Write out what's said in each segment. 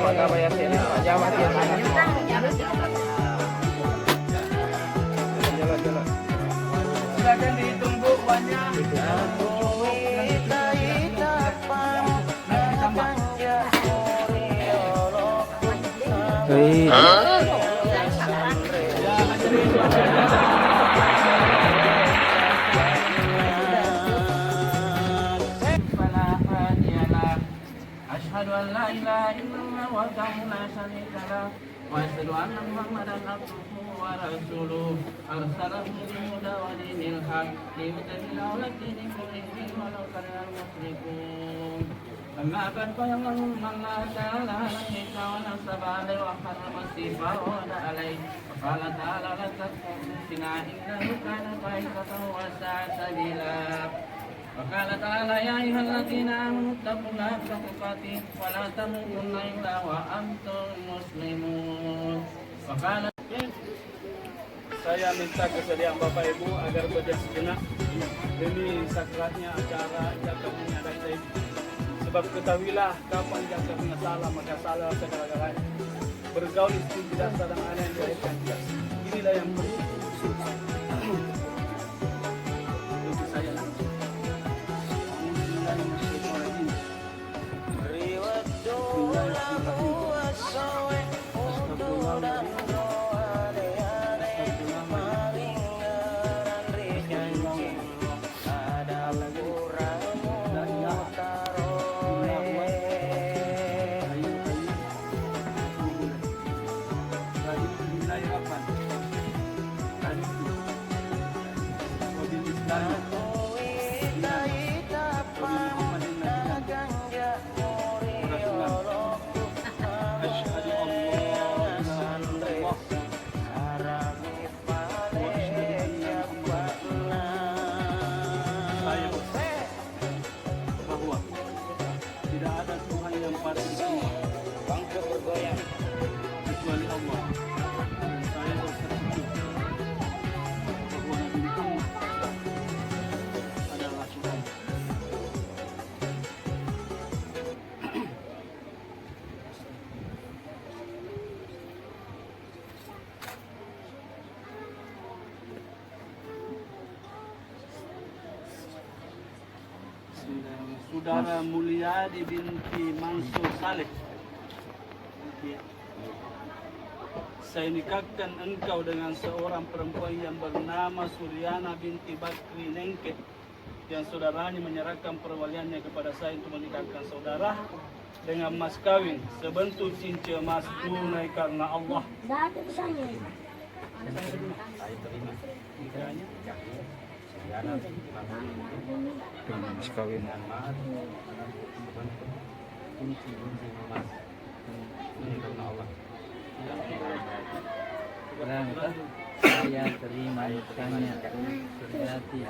Apakah bayar sini? Jawa dia. Jalan. Silakan ditunggu banyak. Asyhadu an la ilaha illallah wahdahu la syarika lah wa asyhadu anna Muhammadan abduhu wa rasuluh arsalahu bil huda wa dinil haq liyudhhirahu 'ala dini kullihi walau karihal musyrikun. Amma ba'd fa Allah ta'ala alaika wa nasaba alaihi wa harrama sifa wa alaihi wa qala ta'ala la tasfina innahu kana fahishatan wa sa'a sabila. وقال تعالى يا أيها الذين آمنوا اتقوا الله حق تقاته ولا تموتن إلا وأنتم مسلمون. وقال saya minta kesediaan Bapak Ibu agar berdiam sejenak demi sakratnya acara zakat menyadari saya. Sebab ketahuilah kapan zakat salah maka salah segala-galanya. Bergaul istri tidak sedang aneh yang dilahirkan tidak. Inilah yang penting. Saudara Mulyadi binti Mansur Saleh, saya nikahkan engkau dengan seorang perempuan yang bernama Suryana binti Bakri Nengke, yang saudaranya menyerahkan perwaliannya kepada saya untuk menikahkan saudara dengan mas kawin sebentuk cincin emas tunai karena Allah. Saya terima nikahnya. Dengan mas kawin. Saya terima nikahnya Suryati.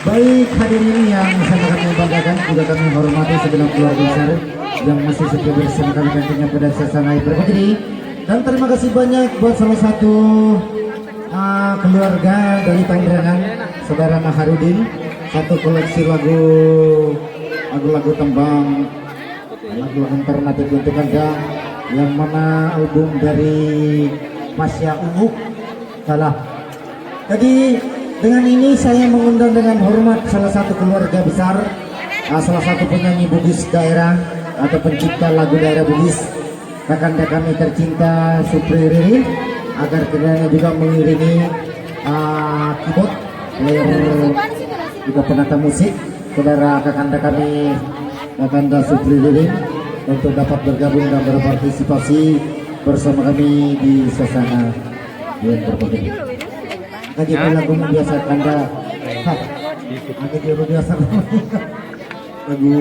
Baik hadirin yang sangat kami banggakan, juga kami hormati segenap keluarga besar yang masih setia bersama kami tentunya pada sesana berikut ini. Dan terima kasih banyak buat salah satu keluarga dari Pandrangan, saudara Maharudin, satu koleksi lagu-lagu tembang, lagu alternatif untuk Anda yang mana album dari Pasya Ungu salah. Jadi dengan ini saya mengundang dengan hormat salah satu keluarga besar, salah satu penyanyi Bugis daerah atau pencipta lagu daerah Bugis, kakanda kami tercinta Supri Ririn, agar keduanya juga mengiringi keyboard, player juga penata musik, saudara kakanda kami kakanda Supri Ririn, untuk dapat bergabung dan berpartisipasi bersama kami di suasana yang berbeda. Kaji lagu biasa kanda, ada dia biasa lagu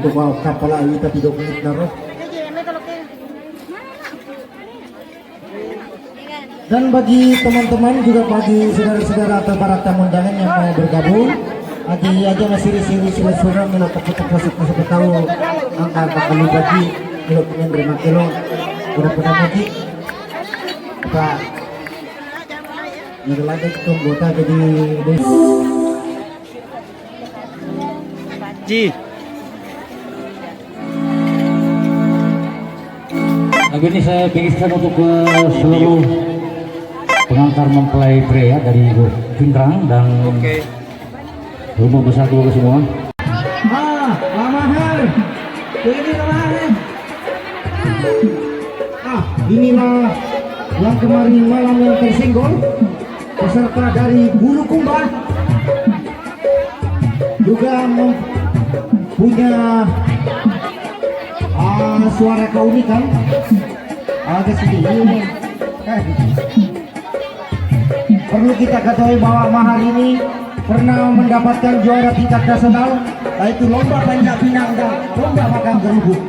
tukang kapal air tapi 2 menit naruh. Dan bagi teman-teman juga bagi saudara-saudara atau para tamu undangan yang mau bergabung, adi aja masih siri sila melo tak masuk tahu angka kalau bagi kilo punya 5 kilo berapa lagi apa yang lagi tunggota jadi Ji. Lagu ini saya bikinkan untuk ke seluruh pengantar mempelai pria dari Pindrang dan rumah besar keluarga semua. Lamahar, ini lamahar. Inilah yang kemarin malam yang tersinggol, peserta dari Bulu Kumbah juga punya suara keunikan. Agak sedih. Perlu kita ketahui bahwa Mahar ini pernah mendapatkan juara tingkat nasional, yaitu lomba panjat pinang dan lomba makan geruduk.